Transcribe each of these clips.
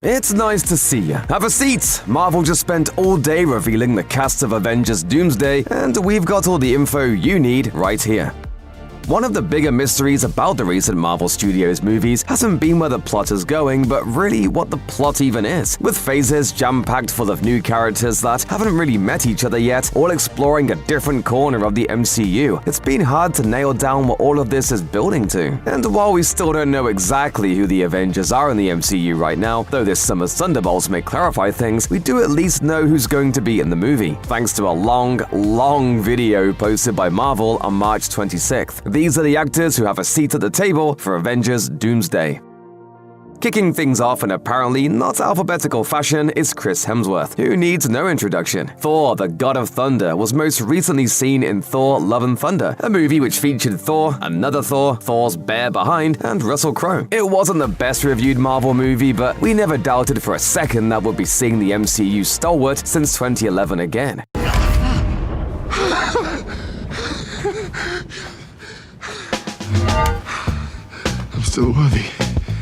It's nice to see you. Have a seat! Marvel just spent all day revealing the cast of Avengers Doomsday, and we've got all the info you need right here. One of the bigger mysteries about the recent Marvel Studios movies hasn't been where the plot is going, but really what the plot even is. With phases jam-packed full of new characters that haven't really met each other yet, all exploring a different corner of the MCU, it's been hard to nail down what all of this is building to. And while we still don't know exactly who the Avengers are in the MCU right now, though this summer's Thunderbolts may clarify things, we do at least know who's going to be in the movie, thanks to a long video posted by Marvel on March 26th. These are the actors who have a seat at the table for Avengers Doomsday. Kicking things off in apparently not alphabetical fashion is Chris Hemsworth, who needs no introduction. Thor, the God of Thunder, was most recently seen in Thor: Love and Thunder, a movie which featured Thor, another Thor, Thor's bear behind, and Russell Crowe. It wasn't the best reviewed Marvel movie, but we never doubted for a second that we'd be seeing the MCU stalwart since 2011 again. I'm still worthy.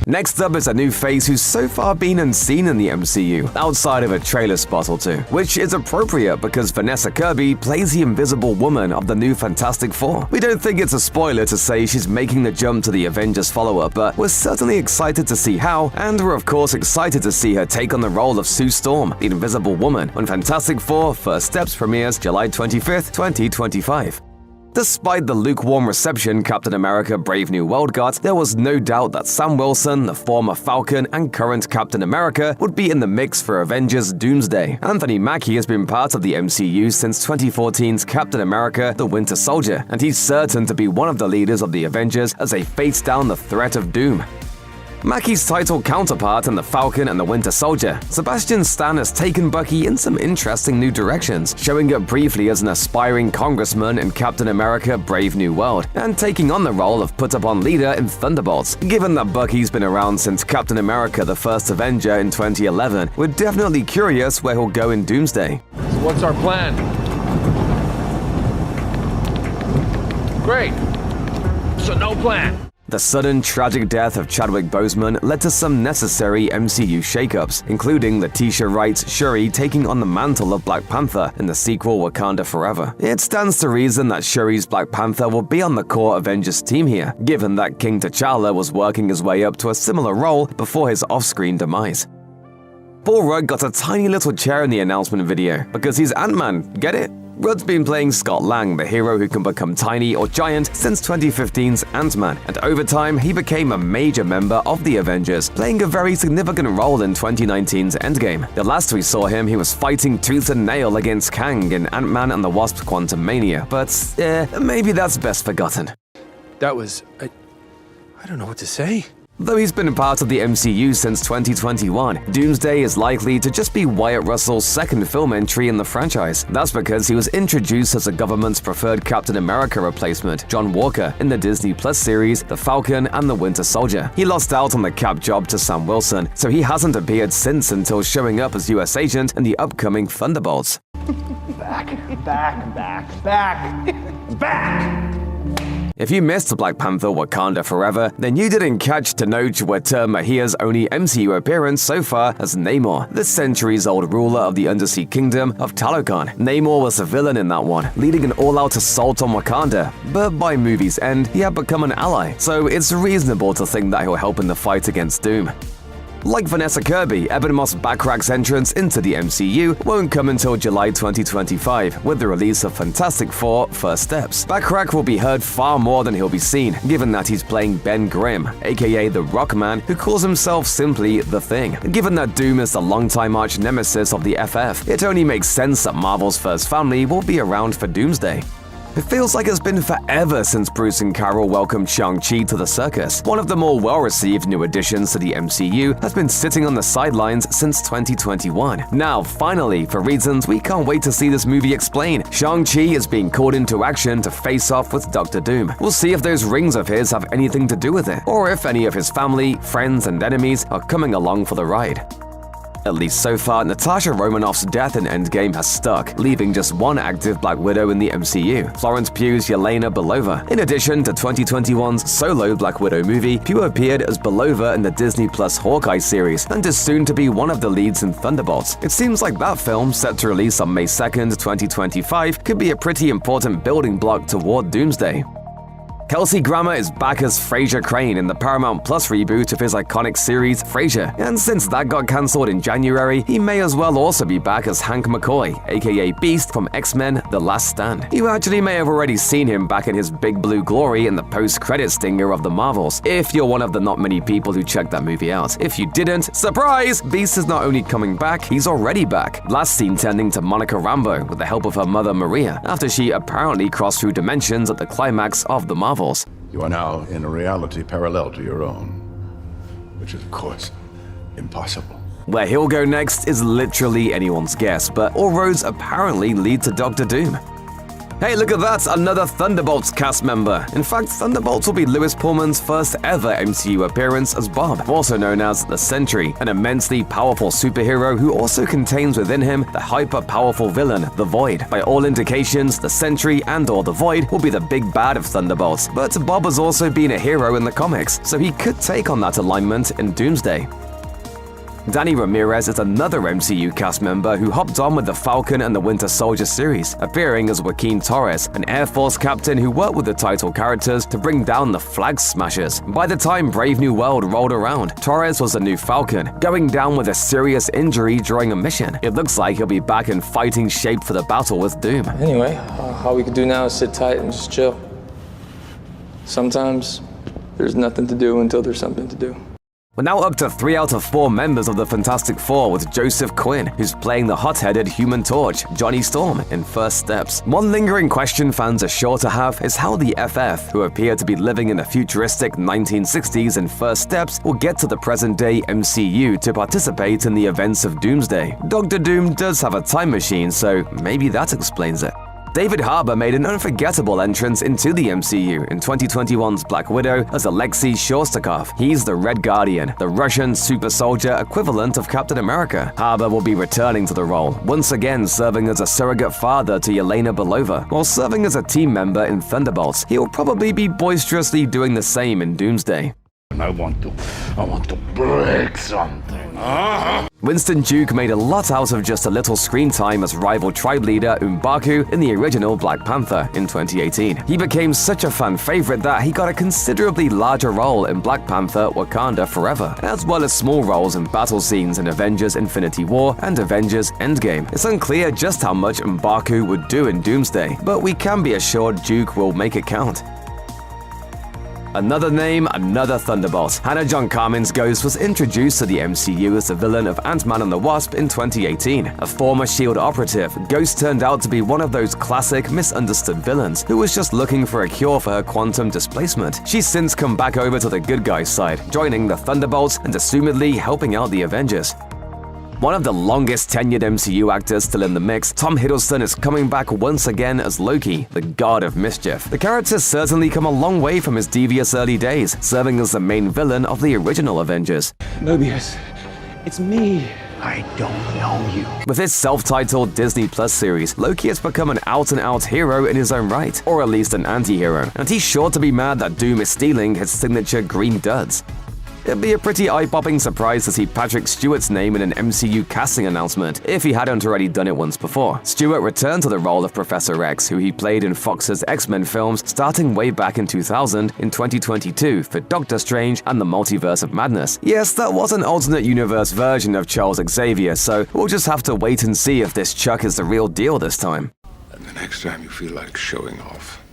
Next up is a new face who's so far been unseen in the MCU, outside of a trailer spot or two, which is appropriate because Vanessa Kirby plays the Invisible Woman of the new Fantastic Four. We don't think it's a spoiler to say she's making the jump to the Avengers follow-up, but we're certainly excited to see how, and we're of course excited to see her take on the role of Sue Storm, the Invisible Woman, when Fantastic Four: First Steps premieres July 25th, 2025. Despite the lukewarm reception Captain America: Brave New World got, there was no doubt that Sam Wilson, the former Falcon and current Captain America, would be in the mix for Avengers Doomsday. Anthony Mackie has been part of the MCU since 2014's Captain America: The Winter Soldier, and he's certain to be one of the leaders of the Avengers as they face down the threat of doom. Mackie's title counterpart in The Falcon and the Winter Soldier, Sebastian Stan, has taken Bucky in some interesting new directions, showing up briefly as an aspiring congressman in Captain America: Brave New World, and taking on the role of put-upon leader in Thunderbolts. Given that Bucky's been around since Captain America: The First Avenger in 2011, we're definitely curious where he'll go in Doomsday. So what's our plan? Great. So no plan. The sudden, tragic death of Chadwick Boseman led to some necessary MCU shakeups, including Letitia Wright's Shuri taking on the mantle of Black Panther in the sequel Wakanda Forever. It stands to reason that Shuri's Black Panther will be on the core Avengers team here, given that King T'Challa was working his way up to a similar role before his off-screen demise. Paul Rudd got a tiny little chair in the announcement video because he's Ant-Man, get it? Rudd's been playing Scott Lang, the hero who can become tiny or giant, since 2015's Ant-Man, and over time he became a major member of the Avengers, playing a very significant role in 2019's Endgame. The last we saw him, he was fighting tooth and nail against Kang in Ant-Man and the Wasp: Quantumania, but maybe that's best forgotten. That was... I don't know what to say. Though he's been a part of the MCU since 2021, Doomsday is likely to just be Wyatt Russell's second film entry in the franchise. That's because he was introduced as the government's preferred Captain America replacement, John Walker, in the Disney Plus series The Falcon and the Winter Soldier. He lost out on the Cap job to Sam Wilson, so he hasn't appeared since until showing up as US Agent in the upcoming Thunderbolts. Back. If you missed Black Panther: Wakanda Forever, then you didn't catch Tenoch Huerta Mahia's only MCU appearance so far as Namor, the centuries-old ruler of the Undersea Kingdom of Talokan. Namor was the villain in that one, leading an all-out assault on Wakanda, but by movie's end, he had become an ally, so it's reasonable to think that he'll help in the fight against Doom. Like Vanessa Kirby, Ebon Moss-Backrack's entrance into the MCU won't come until July 2025, with the release of Fantastic Four: First Steps. Backrack will be heard far more than he'll be seen, given that he's playing Ben Grimm, aka the Rockman, who calls himself simply The Thing. Given that Doom is the longtime arch-nemesis of the FF, it only makes sense that Marvel's first family will be around for Doomsday. It feels like it's been forever since Bruce and Carol welcomed Shang-Chi to the circus. One of the more well-received new additions to the MCU has been sitting on the sidelines since 2021. Now, finally, for reasons we can't wait to see this movie explain, Shang-Chi is being called into action to face off with Dr. Doom. We'll see if those rings of his have anything to do with it, or if any of his family, friends, and enemies are coming along for the ride. At least so far, Natasha Romanoff's death in Endgame has stuck, leaving just one active Black Widow in the MCU, Florence Pugh's Yelena Belova. In addition to 2021's solo Black Widow movie, Pugh appeared as Belova in the Disney Plus Hawkeye series and is soon to be one of the leads in Thunderbolts. It seems like that film, set to release on May 2nd, 2025, could be a pretty important building block toward Doomsday. Kelsey Grammer is back as Frasier Crane in the Paramount Plus reboot of his iconic series Frasier, and since that got cancelled in January, he may as well also be back as Hank McCoy, aka Beast from X-Men The Last Stand. You actually may have already seen him back in his big blue glory in the post-credit stinger of The Marvels, if you're one of the not many people who checked that movie out. If you didn't, surprise! Beast is not only coming back, he's already back, last seen tending to Monica Rambeau with the help of her mother Maria, after she apparently crossed through dimensions at the climax of The Marvels. You are now in a reality parallel to your own, which is, of course, impossible. Where he'll go next is literally anyone's guess, but all roads apparently lead to Doctor Doom. Hey, look at that, another Thunderbolts cast member. In fact, Thunderbolts will be Lewis Pullman's first ever MCU appearance as Bob, also known as the Sentry, an immensely powerful superhero who also contains within him the hyper-powerful villain, the Void. By all indications, the Sentry and/or the Void will be the big bad of Thunderbolts, but Bob has also been a hero in the comics, so he could take on that alignment in Doomsday. Danny Ramirez is another MCU cast member who hopped on with the Falcon and the Winter Soldier series, appearing as Joaquin Torres, an Air Force captain who worked with the title characters to bring down the Flag Smashers. By the time Brave New World rolled around, Torres was the new Falcon, going down with a serious injury during a mission. It looks like he'll be back in fighting shape for the battle with Doom. Anyway, all we could do now is sit tight and just chill. Sometimes there's nothing to do until there's something to do. We're now up to 3 out of 4 members of the Fantastic Four, with Joseph Quinn, who's playing the hot-headed Human Torch, Johnny Storm, in First Steps. One lingering question fans are sure to have is how the FF, who appear to be living in the futuristic 1960s in First Steps, will get to the present-day MCU to participate in the events of Doomsday. Doctor Doom does have a time machine, so maybe that explains it. David Harbour made an unforgettable entrance into the MCU in 2021's Black Widow as Alexei Shostakov. He's the Red Guardian, the Russian super soldier equivalent of Captain America. Harbour will be returning to the role, once again serving as a surrogate father to Yelena Belova, while serving as a team member in Thunderbolts. He'll probably be boisterously doing the same in Doomsday. I want to break something. Winston Duke made a lot out of just a little screen time as rival tribe leader M'Baku in the original Black Panther in 2018. He became such a fan favorite that he got a considerably larger role in Black Panther Wakanda Forever, as well as small roles in battle scenes in Avengers Infinity War and Avengers Endgame. It's unclear just how much M'Baku would do in Doomsday, but we can be assured Duke will make it count. Another name, another Thunderbolt. Hannah John Carmen's Ghost was introduced to the MCU as the villain of Ant-Man and the Wasp in 2018. A former S.H.I.E.L.D. operative, Ghost turned out to be one of those classic, misunderstood villains who was just looking for a cure for her quantum displacement. She's since come back over to the good guys' side, joining the Thunderbolts and assumedly helping out the Avengers. One of the longest tenured MCU actors still in the mix, Tom Hiddleston is coming back once again as Loki, the god of mischief. The character's certainly come a long way from his devious early days, serving as the main villain of the original Avengers. Mobius, it's me. I don't know you. With his self-titled Disney Plus series, Loki has become an out-and-out hero in his own right, or at least an anti-hero, and he's sure to be mad that Doom is stealing his signature green duds. It'd be a pretty eye-popping surprise to see Patrick Stewart's name in an MCU casting announcement, if he hadn't already done it once before. Stewart returned to the role of Professor X, who he played in Fox's X-Men films starting way back in 2000 in 2022 for Doctor Strange and the Multiverse of Madness. Yes, that was an alternate universe version of Charles Xavier, so we'll just have to wait and see if this Chuck is the real deal this time. And the next time you feel like showing off,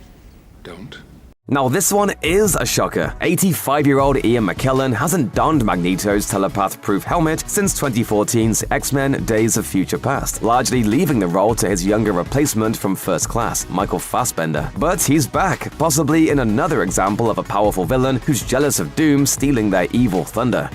don't. Now this one is a shocker. 85-year-old Ian McKellen hasn't donned Magneto's telepath-proof helmet since 2014's X-Men Days of Future Past, largely leaving the role to his younger replacement from First Class, Michael Fassbender. But he's back, possibly in another example of a powerful villain who's jealous of Doom stealing their evil thunder.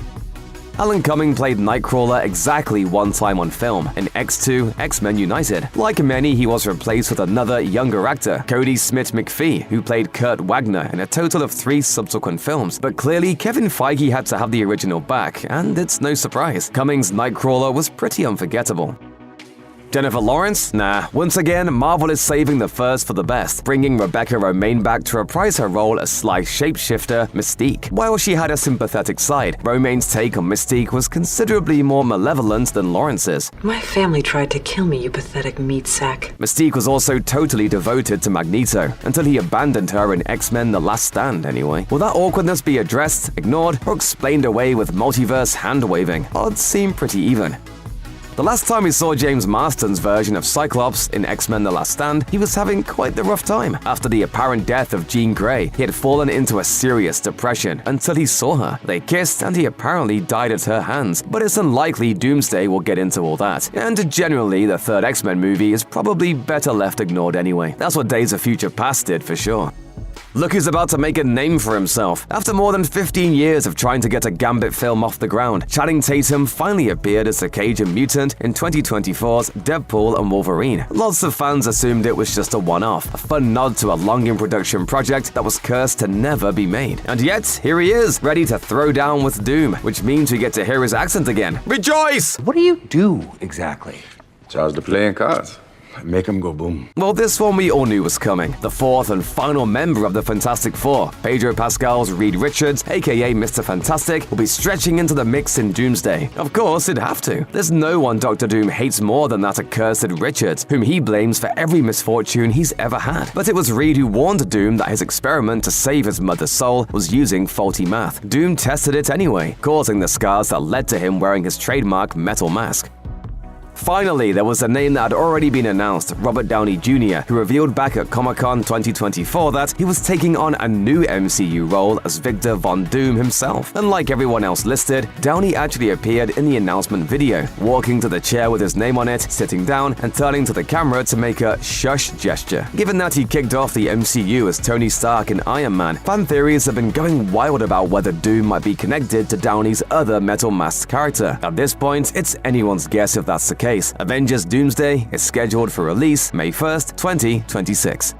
Alan Cumming played Nightcrawler exactly one time on film, in X2, X-Men United. Like many, he was replaced with another younger actor, Cody Smith-McPhee, who played Kurt Wagner in a total of 3 subsequent films. But clearly, Kevin Feige had to have the original back, and it's no surprise. Cummings' Nightcrawler was pretty unforgettable. Jennifer Lawrence? Nah. Once again, Marvel is saving the first for the best, bringing Rebecca Romijn back to reprise her role as Sly shapeshifter Mystique. While she had a sympathetic side, Romijn's take on Mystique was considerably more malevolent than Lawrence's. My family tried to kill me, you pathetic meat sack. Mystique was also totally devoted to Magneto, until he abandoned her in X-Men The Last Stand anyway. Will that awkwardness be addressed, ignored, or explained away with multiverse hand-waving? Odds seem pretty even. The last time we saw James Marston's version of Cyclops in X-Men The Last Stand, he was having quite the rough time. After the apparent death of Jean Grey, he had fallen into a serious depression until he saw her. They kissed and he apparently died at her hands, but it's unlikely Doomsday will get into all that. And generally, the third X-Men movie is probably better left ignored anyway. That's what Days of Future Past did for sure. Look who's about to make a name for himself. After more than 15 years of trying to get a Gambit film off the ground, Channing Tatum finally appeared as the Cajun mutant in 2024's Deadpool and Wolverine. Lots of fans assumed it was just a one-off, a fun nod to a long-in-production project that was cursed to never be made. And yet, here he is, ready to throw down with Doom, which means we get to hear his accent again. Rejoice! What do you do exactly? Charge the playing cards. Make them go boom. Well, this one we all knew was coming. The fourth and final member of the Fantastic Four, Pedro Pascal's Reed Richards, aka Mr. Fantastic, will be stretching into the mix in Doomsday. Of course, it'd have to. There's no one Dr. Doom hates more than that accursed Richards, whom he blames for every misfortune he's ever had. But it was Reed who warned Doom that his experiment to save his mother's soul was using faulty math. Doom tested it anyway, causing the scars that led to him wearing his trademark metal mask. Finally, there was a name that had already been announced, Robert Downey Jr., who revealed back at Comic-Con 2024 that he was taking on a new MCU role as Victor Von Doom himself. Unlike everyone else listed, Downey actually appeared in the announcement video, walking to the chair with his name on it, sitting down, and turning to the camera to make a shush gesture. Given that he kicked off the MCU as Tony Stark in Iron Man, fan theories have been going wild about whether Doom might be connected to Downey's other metal masked character. At this point, it's anyone's guess if that's the case. Avengers Doomsday is scheduled for release May 1st, 2026.